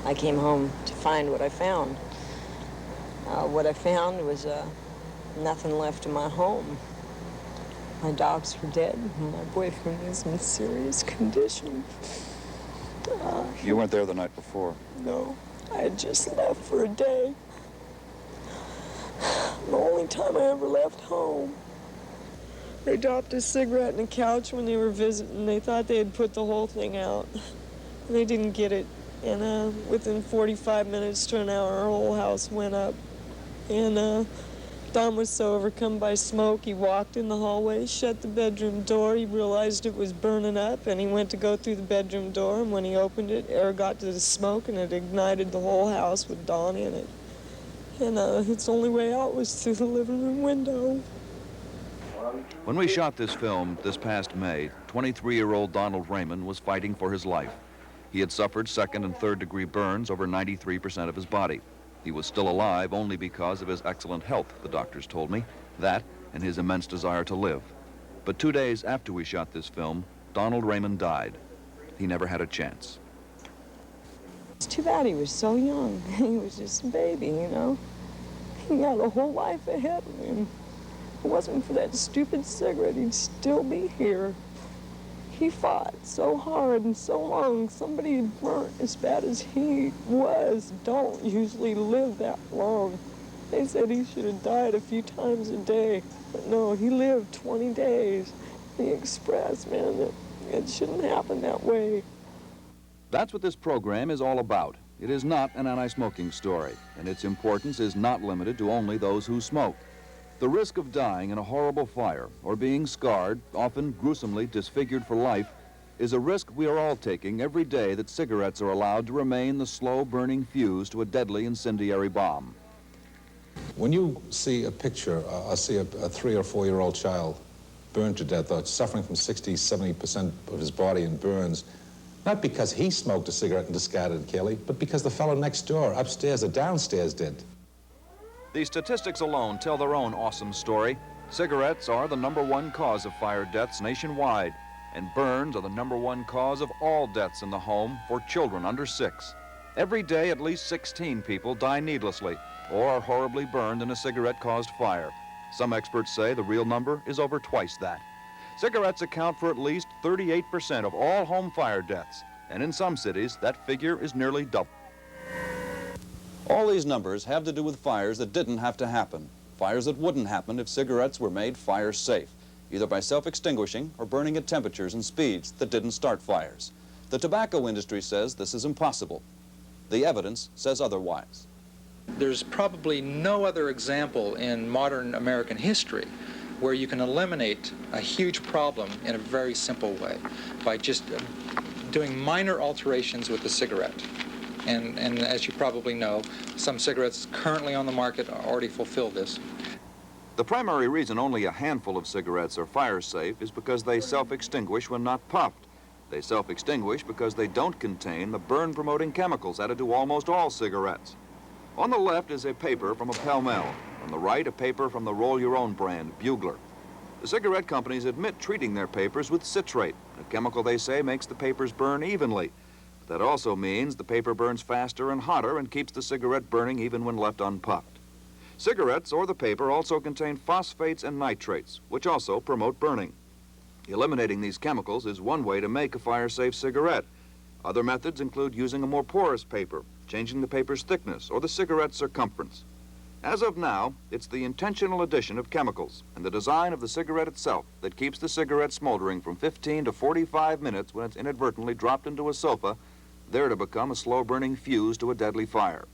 I came home to find what I found. What I found was nothing left in my home. My dogs were dead, and my boyfriend is in serious condition. You weren't there the night before? No, I had just left for a day. The only time I ever left home. They dropped a cigarette on the couch when they were visiting. They thought they had put the whole thing out. They didn't get it. And within 45 minutes to an hour, our whole house went up. And Don was so overcome by smoke, he walked in the hallway, shut the bedroom door. He realized it was burning up, and he went to go through the bedroom door. And when he opened it, air got to the smoke, and it ignited the whole house with Don in it. And its only way out was through the living room window. When we shot this film this past May, 23-year-old Donald Raymond was fighting for his life. He had suffered second and third degree burns over 93% of his body. He was still alive only because of his excellent health, the doctors told me, that and his immense desire to live. But 2 days after we shot this film, Donald Raymond died. He never had a chance. It's too bad he was so young. He was just a baby, you know. He had a whole life ahead of him. If it wasn't for that stupid cigarette, he'd still be here. He fought so hard and so long. Somebody burnt as bad as he was don't usually live that long. They said he should have died a few times a day, but no, he lived 20 days. The Express, man, it shouldn't happen that way. That's what this program is all about. It is not an anti-smoking story, and its importance is not limited to only those who smoke. The risk of dying in a horrible fire or being scarred, often gruesomely disfigured for life, is a risk we are all taking every day that cigarettes are allowed to remain the slow-burning fuse to a deadly incendiary bomb. When you see a picture, see a 3 or 4 year old child burned to death, or suffering from 60, 70% of his body in burns, not because he smoked a cigarette and discarded it, Kelly, but because the fellow next door, upstairs or downstairs, did. These statistics alone tell their own awesome story. Cigarettes are the #1 cause of fire deaths nationwide, and burns are the #1 cause of all deaths in the home for children under 6. Every day, at least 16 people die needlessly or are horribly burned in a cigarette-caused fire. Some experts say the real number is over twice that. Cigarettes account for at least 38% of all home fire deaths, and in some cities, that figure is nearly double. All these numbers have to do with fires that didn't have to happen, fires that wouldn't happen if cigarettes were made fire safe, either by self-extinguishing or burning at temperatures and speeds that didn't start fires. The tobacco industry says this is impossible. The evidence says otherwise. There's probably no other example in modern American history where you can eliminate a huge problem in a very simple way by just doing minor alterations with the cigarette. And as you probably know, some cigarettes currently on the market already fulfill this. The primary reason only a handful of cigarettes are fire safe is because they self-extinguish when not puffed. They self-extinguish because they don't contain the burn-promoting chemicals added to almost all cigarettes. On the left is a paper from a Pall-Mall. On the right, a paper from the Roll Your Own brand, Bugler. The cigarette companies admit treating their papers with citrate, a chemical they say makes the papers burn evenly. That also means the paper burns faster and hotter and keeps the cigarette burning even when left unpuffed. Cigarettes or the paper also contain phosphates and nitrates, which also promote burning. Eliminating these chemicals is one way to make a fire-safe cigarette. Other methods include using a more porous paper, changing the paper's thickness, or the cigarette circumference. As of now, it's the intentional addition of chemicals and the design of the cigarette itself that keeps the cigarette smoldering from 15 to 45 minutes when it's inadvertently dropped into a sofa, there to become a slow-burning fuse to a deadly fire.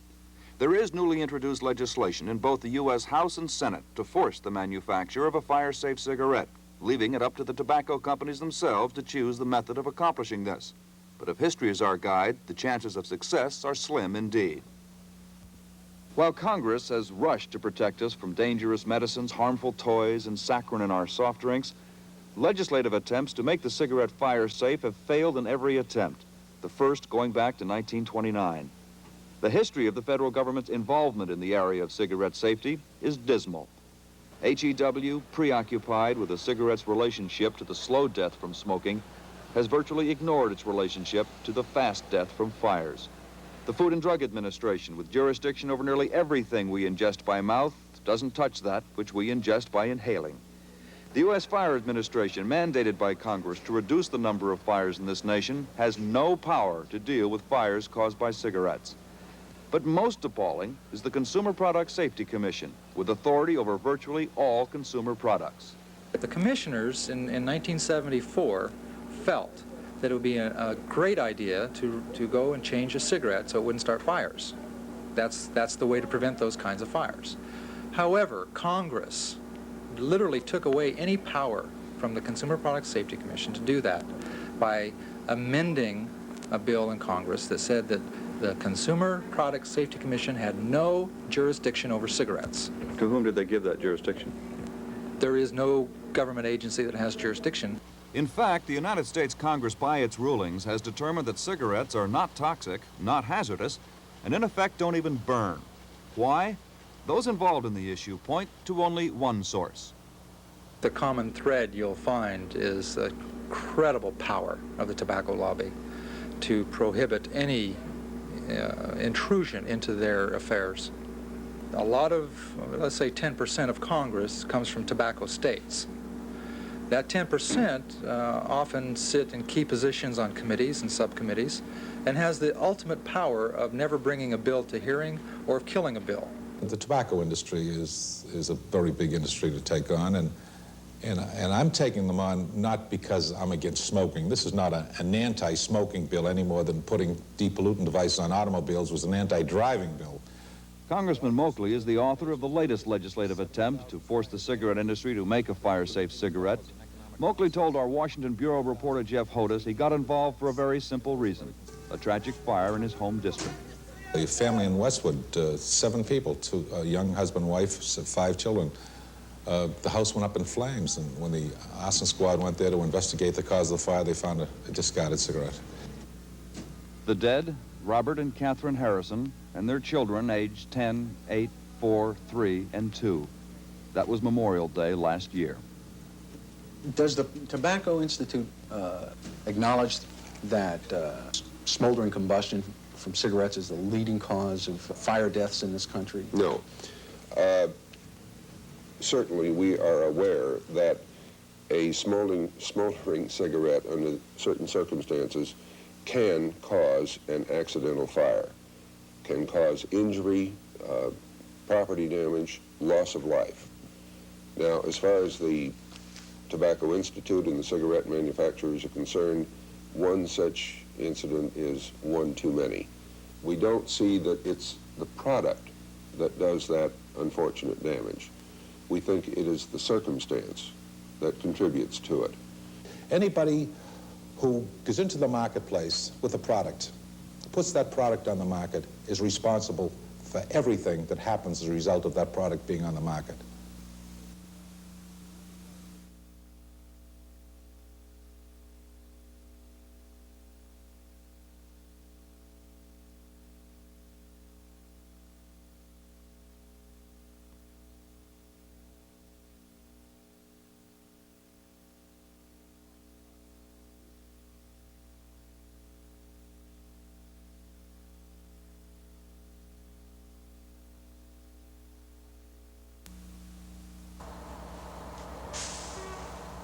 There is newly introduced legislation in both the U.S. House and Senate to force the manufacture of a fire-safe cigarette, leaving it up to the tobacco companies themselves to choose the method of accomplishing this. But if history is our guide, the chances of success are slim indeed. While Congress has rushed to protect us from dangerous medicines, harmful toys, and saccharin in our soft drinks, legislative attempts to make the cigarette fire safe have failed in every attempt, the first going back to 1929. The history of the federal government's involvement in the area of cigarette safety is dismal. HEW, preoccupied with a cigarette's relationship to the slow death from smoking, has virtually ignored its relationship to the fast death from fires. The Food and Drug Administration, with jurisdiction over nearly everything we ingest by mouth, doesn't touch that which we ingest by inhaling. The U.S. Fire Administration, mandated by Congress to reduce the number of fires in this nation, has no power to deal with fires caused by cigarettes. But most appalling is the Consumer Product Safety Commission, with authority over virtually all consumer products. The commissioners in 1974 felt that it would be a great idea to go and change a cigarette so it wouldn't start fires. That's the way to prevent those kinds of fires. However, Congress literally took away any power from the Consumer Product Safety Commission to do that by amending a bill in Congress that said that the Consumer Product Safety Commission had no jurisdiction over cigarettes. To whom did they give that jurisdiction? There is no government agency that has jurisdiction. In fact, the United States Congress, by its rulings, has determined that cigarettes are not toxic, not hazardous, and in effect don't even burn. Why? Those involved in the issue point to only one source. The common thread you'll find is the incredible power of the tobacco lobby to prohibit any intrusion into their affairs. A lot of, let's say 10% of Congress comes from tobacco states. That 10% often sit in key positions on committees and subcommittees and has the ultimate power of never bringing a bill to hearing or of killing a bill. The tobacco industry is a very big industry to take on, and I'm taking them on not because I'm against smoking. This is not an anti-smoking bill any more than putting depollutant devices on automobiles was an anti-driving bill. Congressman Moakley is the author of the latest legislative attempt to force the cigarette industry to make a fire-safe cigarette. Moakley told our Washington Bureau reporter Jeff Hodis he got involved for a very simple reason: a tragic fire in his home district. A family in Westwood, 7 people, a young husband, wife, 5 children. The house went up in flames, and when the arson squad went there to investigate the cause of the fire, they found a discarded cigarette. The dead, Robert and Catherine Harrison, and their children aged 10, 8, 4, 3, and 2. That was Memorial Day last year. Does the Tobacco Institute acknowledge that smoldering combustion from cigarettes is the leading cause of fire deaths in this country? No. Certainly we are aware that a smoldering cigarette under certain circumstances can cause an accidental fire, can cause injury, property damage, loss of life. Now, as far as the Tobacco Institute and the cigarette manufacturers are concerned, one such incident is one too many. We don't see that it's the product that does that unfortunate damage. We think it is the circumstance that contributes to it. Anybody who goes into the marketplace with a product, puts that product on the market, is responsible for everything that happens as a result of that product being on the market.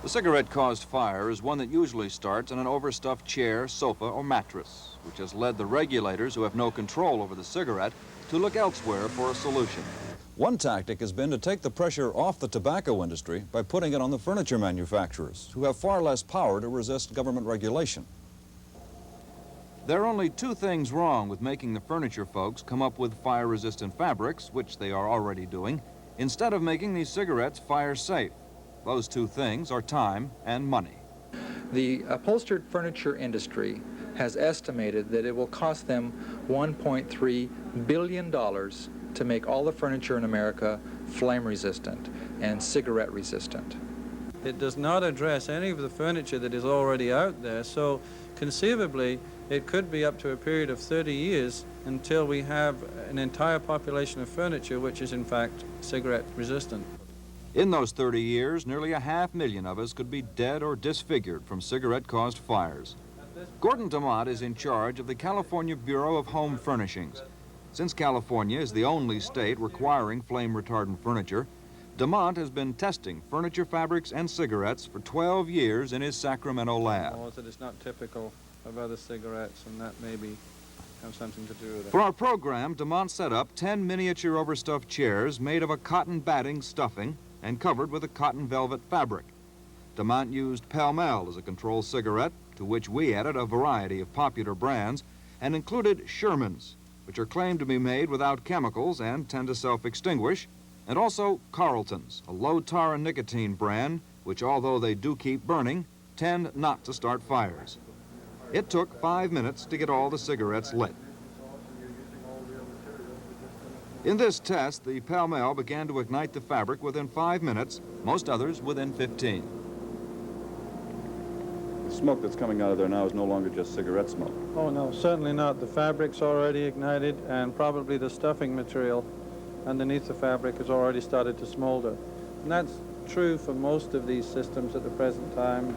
The cigarette-caused fire is one that usually starts in an overstuffed chair, sofa, or mattress, which has led the regulators, who have no control over the cigarette, to look elsewhere for a solution. One tactic has been to take the pressure off the tobacco industry by putting it on the furniture manufacturers, who have far less power to resist government regulation. There are only 2 things wrong with making the furniture folks come up with fire-resistant fabrics, which they are already doing, instead of making these cigarettes fire-safe. Those 2 things are time and money. The upholstered furniture industry has estimated that it will cost them $1.3 billion to make all the furniture in America flame-resistant and cigarette-resistant. It does not address any of the furniture that is already out there, so conceivably it could be up to a period of 30 years until we have an entire population of furniture which is in fact cigarette-resistant. In those 30 years, nearly 500,000 of us could be dead or disfigured from cigarette-caused fires. Gordon DeMont is in charge of the California Bureau of Home Furnishings. Since California is the only state requiring flame-retardant furniture, DeMont has been testing furniture fabrics and cigarettes for 12 years in his Sacramento lab. Or that it's not typical of other cigarettes, and that maybe have something to do with it. For our program, DeMont set up 10 miniature overstuffed chairs made of a cotton batting stuffing and covered with a cotton velvet fabric. DeMont used Pall Mall as a control cigarette, to which we added a variety of popular brands, and included Shermans, which are claimed to be made without chemicals and tend to self-extinguish, and also Carltons, a low tar and nicotine brand, which, although they do keep burning, tend not to start fires. It took 5 minutes to get all the cigarettes lit. In this test, the Pall Mall began to ignite the fabric within 5 minutes, most others within 15. The smoke that's coming out of there now is no longer just cigarette smoke. Oh, no, certainly not. The fabric's already ignited, and probably the stuffing material underneath the fabric has already started to smolder. And that's true for most of these systems at the present time.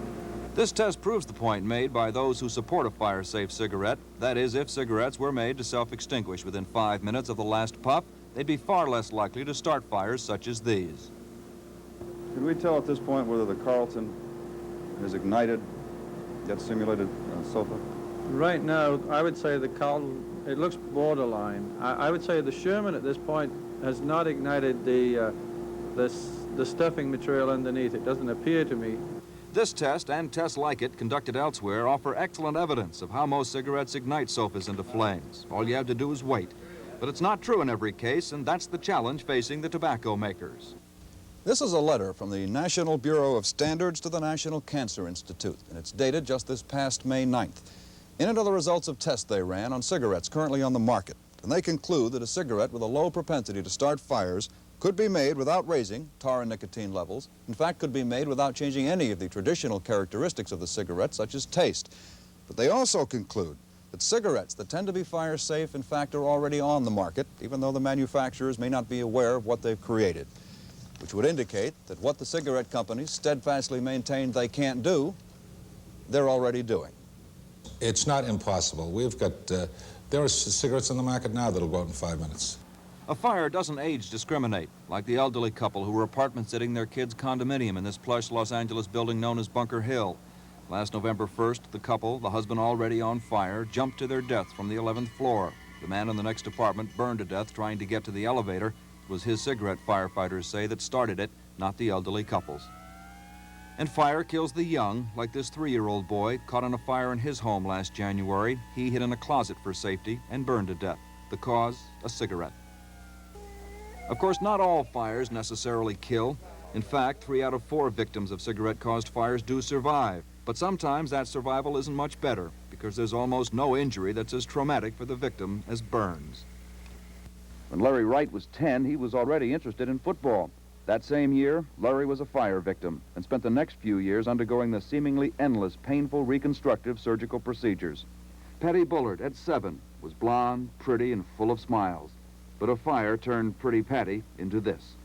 This test proves the point made by those who support a fire-safe cigarette. That is, if cigarettes were made to self-extinguish within 5 minutes of the last puff, they'd be far less likely to start fires such as these. Can we tell at this point whether the Carlton has ignited that simulated sofa? Right now, I would say the Carlton, it looks borderline. I would say the Sherman at this point has not ignited the stuffing material underneath. It doesn't appear to me. This test and tests like it conducted elsewhere offer excellent evidence of how most cigarettes ignite sofas into flames. All you have to do is wait. But it's not true in every case, and that's the challenge facing the tobacco makers. This is a letter from the National Bureau of Standards to the National Cancer Institute, and it's dated just this past May 9th. In it are the results of tests they ran on cigarettes currently on the market, and they conclude that a cigarette with a low propensity to start fires could be made without raising tar and nicotine levels. In fact, could be made without changing any of the traditional characteristics of the cigarette, such as taste. But they also conclude that cigarettes that tend to be fire safe, in fact, are already on the market, even though the manufacturers may not be aware of what they've created, which would indicate that what the cigarette companies steadfastly maintain they can't do, they're already doing. It's not impossible. We've got, there are cigarettes on the market now that'll go out in 5 minutes. A fire doesn't age discriminate, like the elderly couple who were apartment sitting their kids' condominium in this plush Los Angeles building known as Bunker Hill. Last November 1st, the couple, the husband already on fire, jumped to their death from the 11th floor. The man in the next apartment burned to death trying to get to the elevator. It was his cigarette, firefighters say, that started it, not the elderly couple's. And fire kills the young, like this 3-year-old boy caught on a fire in his home last January. He hid in a closet for safety and burned to death. The cause, a cigarette. Of course, not all fires necessarily kill. In fact, 3 out of 4 victims of cigarette-caused fires do survive. But sometimes that survival isn't much better, because there's almost no injury that's as traumatic for the victim as burns. When Larry Wright was 10, he was already interested in football. That same year, Larry was a fire victim and spent the next few years undergoing the seemingly endless, painful reconstructive surgical procedures. Patty Bullard, at 7, was blonde, pretty, and full of smiles. But a fire turned pretty Patty into this.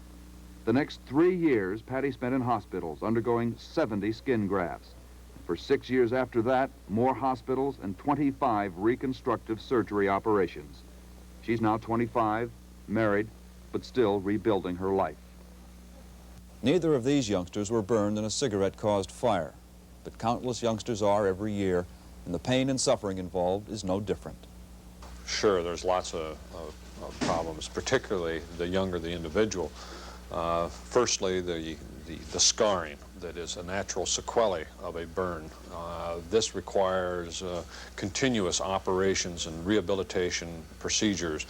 The next 3 years, Patty spent in hospitals undergoing 70 skin grafts. For 6 years after that, more hospitals and 25 reconstructive surgery operations. She's now 25, married, but still rebuilding her life. Neither of these youngsters were burned in a cigarette-caused fire, but countless youngsters are every year, and the pain and suffering involved is no different. Sure, there's lots of problems, particularly the younger the individual. Firstly, the scarring that is a natural sequelae of a burn. This requires continuous operations and rehabilitation procedures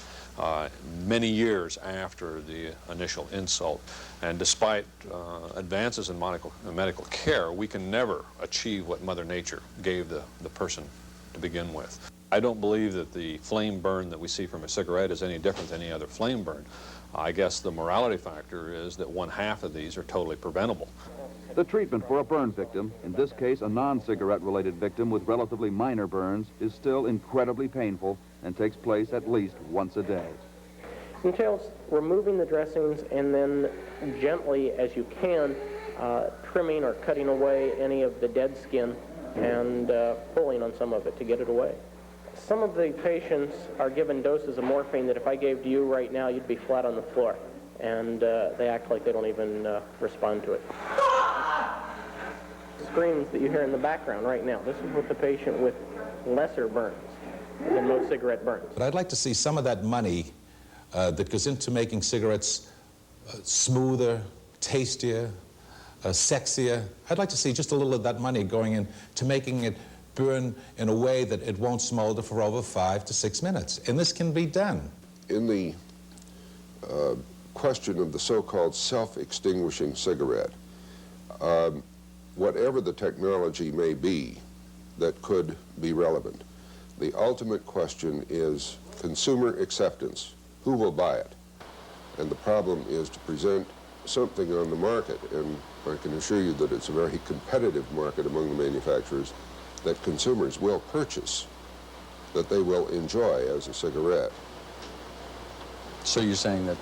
many years after the initial insult. And despite advances in medical care, we can never achieve what Mother Nature gave the person to begin with. I don't believe that the flame burn that we see from a cigarette is any different than any other flame burn. I guess the morality factor is that 1/2 of these are totally preventable. The treatment for a burn victim, in this case a non-cigarette related victim with relatively minor burns, is still incredibly painful and takes place at least once a day. Entails removing the dressings and then gently as you can trimming or cutting away any of the dead skin and pulling on some of it to get it away. Some of the patients are given doses of morphine that if I gave to you right now, you'd be flat on the floor. And they act like they don't even respond to it. Screams that you hear in the background right now, this is with the patient with lesser burns than most cigarette burns. But I'd like to see some of that money that goes into making cigarettes smoother, tastier, sexier. I'd like to see just a little of that money going into making it burn in a way that it won't smolder for over 5 to 6 minutes. And this can be done. In the question of the so-called self-extinguishing cigarette, whatever the technology may be that could be relevant, the ultimate question is consumer acceptance. Who will buy it? And the problem is to present something on the market, and I can assure you that it's a very competitive market among the manufacturers, that consumers will purchase, that they will enjoy as a cigarette. So you're saying that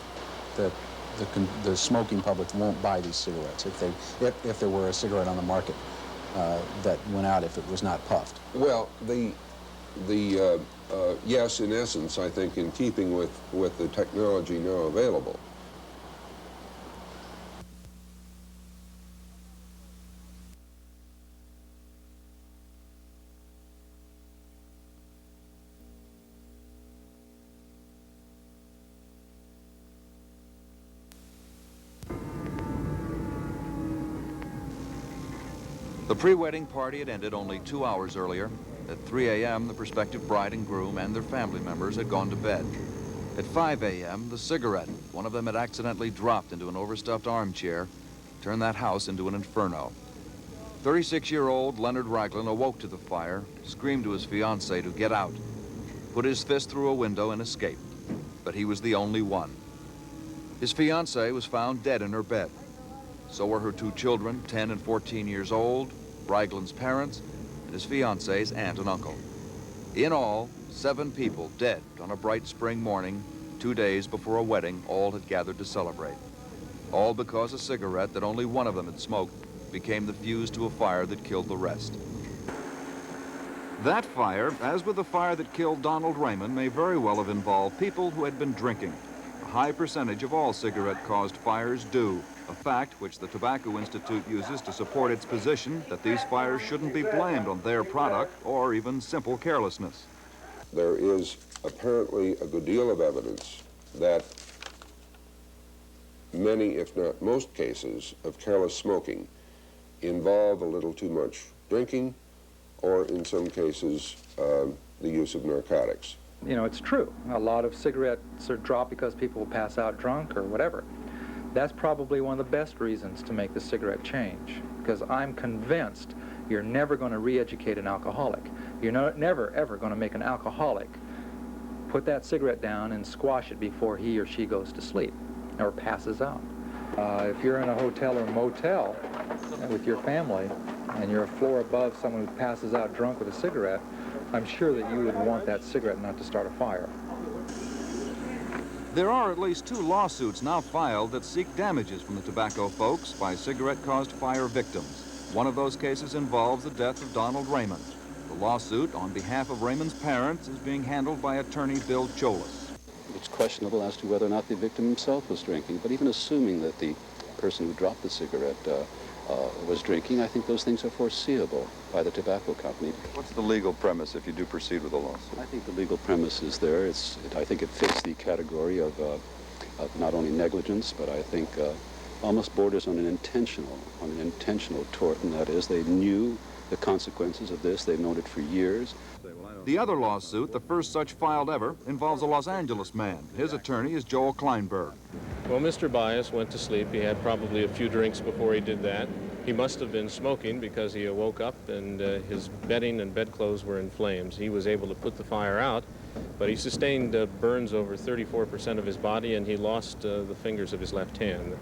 the smoking public won't buy these cigarettes if there were a cigarette on the market that went out if it was not puffed? Well, yes, in essence, I think in keeping with the technology now available. The pre-wedding party had ended only 2 hours earlier. At 3 a.m., the prospective bride and groom and their family members had gone to bed. At 5 a.m., the cigarette, one of them had accidentally dropped into an overstuffed armchair, turned that house into an inferno. 36-year-old Leonard Ragland awoke to the fire, screamed to his fiancée to get out, put his fist through a window and escaped. But he was the only one. His fiancée was found dead in her bed. So were her 2 children, 10 and 14 years old, Ragland's parents, and his fiancée's aunt and uncle. In all, 7 people dead on a bright spring morning, 2 days before a wedding all had gathered to celebrate. All because a cigarette that only one of them had smoked became the fuse to a fire that killed the rest. That fire, as with the fire that killed Donald Raymond, may very well have involved people who had been drinking. A high percentage of all cigarette-caused fires do, a fact which the Tobacco Institute uses to support its position that these fires shouldn't be blamed on their product or even simple carelessness. There is apparently a good deal of evidence that many, if not most cases of careless smoking involve a little too much drinking or, in some cases, the use of narcotics. You know, it's true. A lot of cigarettes are dropped because people pass out drunk or whatever. That's probably one of the best reasons to make the cigarette change, because I'm convinced you're never going to re-educate an alcoholic. You're never, ever going to make an alcoholic put that cigarette down and squash it before he or she goes to sleep or passes out. If you're in a hotel or motel with your family and you're a floor above someone who passes out drunk with a cigarette, I'm sure that you would want that cigarette not to start a fire. There are at least 2 lawsuits now filed that seek damages from the tobacco folks by cigarette-caused fire victims. One of those cases involves the death of Donald Raymond. The lawsuit, on behalf of Raymond's parents, is being handled by attorney Bill Cholas. It's questionable as to whether or not the victim himself was drinking, but even assuming that the person who dropped the cigarette was drinking, I think those things are foreseeable by the tobacco company. What's the legal premise if you do proceed with a lawsuit? I think the legal premise is there. I think it fits the category of not only negligence, but I think almost borders on an intentional tort, and that is they knew the consequences of this. They've known it for years. The other lawsuit, the first such filed ever, involves a Los Angeles man. His attorney is Joe Kleinberg. Well, Mr. Bias went to sleep. He had probably a few drinks before he did that. He must have been smoking because he woke up and his bedding and bedclothes were in flames. He was able to put the fire out, but he sustained burns over 34% of his body, and he lost the fingers of his left hand.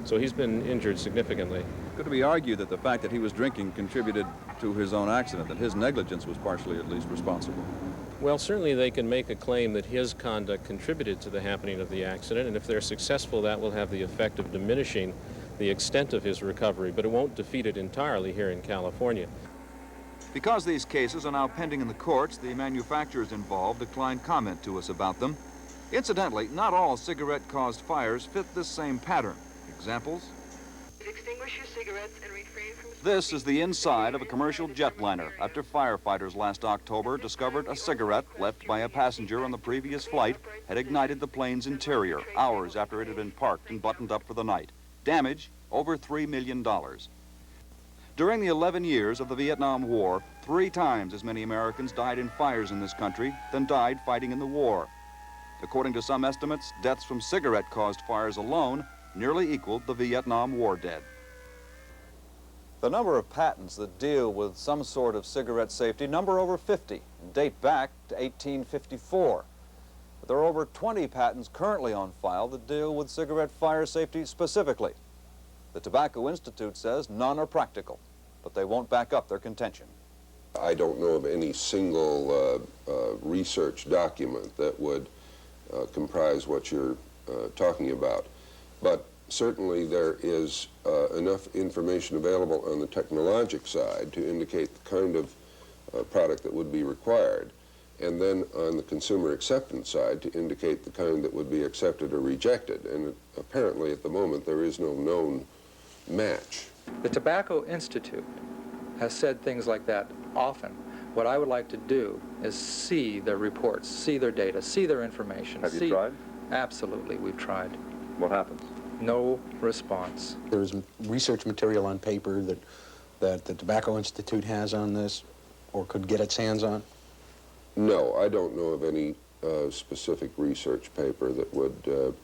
So he's been injured significantly. Could it be argued that the fact that he was drinking contributed to his own accident, that his negligence was partially at least responsible? Well, certainly they can make a claim that his conduct contributed to the happening of the accident, and if they're successful, that will have the effect of diminishing the extent of his recovery, but it won't defeat it entirely here in California. Because these cases are now pending in the courts, the manufacturers involved declined comment to us about them. Incidentally, not all cigarette-caused fires fit this same pattern. Examples? Extinguish your cigarettes and refrain from... This is the inside of a commercial jetliner after firefighters last October discovered a cigarette left by a passenger on the previous flight had ignited the plane's interior hours after it had been parked and buttoned up for the night. Damage, over $3 million. During the 11 years of the Vietnam War, 3 times as many Americans died in fires in this country than died fighting in the war. According to some estimates, deaths from cigarette-caused fires alone nearly equaled the Vietnam War dead. The number of patents that deal with some sort of cigarette safety number over 50 and date back to 1854. But there are over 20 patents currently on file that deal with cigarette fire safety specifically. The Tobacco Institute says none are practical, but they won't back up their contention. I don't know of any single research document that would comprise what you're talking about. But certainly there is enough information available on the technologic side to indicate the kind of product that would be required, and then on the consumer acceptance side to indicate the kind that would be accepted or rejected. And apparently at the moment there is no known match. The Tobacco Institute has said things like that often. What I would like to do is see their reports, see their data, see their information. Have you tried? Absolutely, we've tried. What happens? No response. There's research material on paper that the Tobacco Institute has on this or could get its hands on? No, I don't know of any specific research paper that would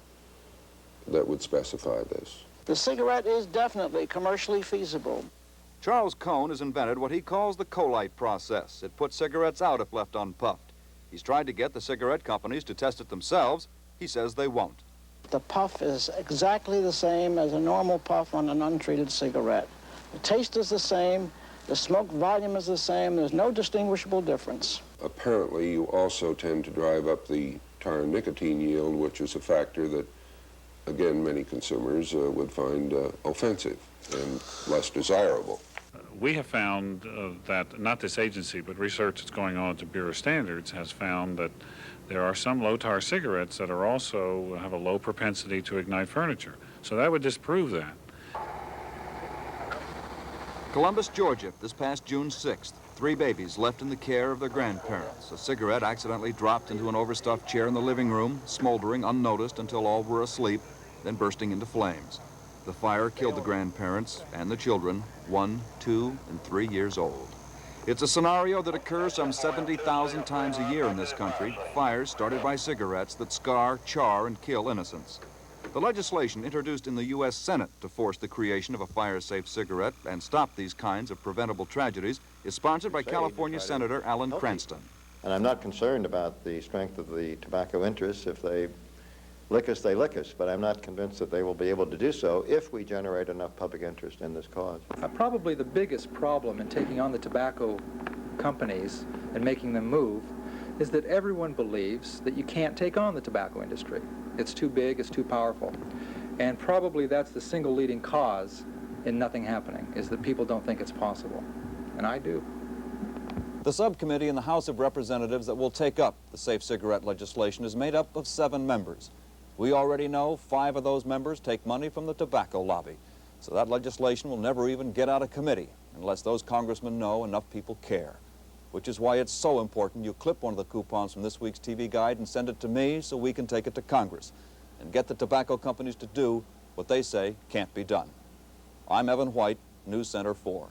specify this. The cigarette is definitely commercially feasible. Charles Cone has invented what he calls the co-light process. It puts cigarettes out if left unpuffed. He's tried to get the cigarette companies to test it themselves. He says they won't. The puff is exactly the same as a normal puff on an untreated cigarette. The taste is the same, the smoke volume is the same, there's no distinguishable difference. Apparently you also tend to drive up the tar and nicotine yield, which is a factor that, again, many consumers would find offensive and less desirable. We have found that, not this agency, but research that's going on at the Bureau of Standards has found that there are some low-tar cigarettes that are also have a low propensity to ignite furniture. So that would disprove that. Columbus, Georgia, this past June 6th, 3 babies left in the care of their grandparents. A cigarette accidentally dropped into an overstuffed chair in the living room, smoldering unnoticed until all were asleep, then bursting into flames. The fire killed the grandparents and the children, 1, 2, and 3 years old. It's a scenario that occurs some 70,000 times a year in this country, fires started by cigarettes that scar, char, and kill innocents. The legislation introduced in the U.S. Senate to force the creation of a fire-safe cigarette and stop these kinds of preventable tragedies is sponsored by California Senator Alan Cranston. And I'm not concerned about the strength of the tobacco interests. If they lick us, they lick us, but I'm not convinced that they will be able to do so if we generate enough public interest in this cause. Probably the biggest problem in taking on the tobacco companies and making them move is that everyone believes that you can't take on the tobacco industry. It's too big, it's too powerful. And probably that's the single leading cause in nothing happening, is that people don't think it's possible. And I do. The subcommittee in the House of Representatives that will take up the safe cigarette legislation is made up of 7 members. We already know 5 of those members take money from the tobacco lobby. So that legislation will never even get out of committee unless those congressmen know enough people care. Which is why it's so important you clip one of the coupons from this week's TV guide and send it to me so we can take it to Congress and get the tobacco companies to do what they say can't be done. I'm Evan White, News Center 4.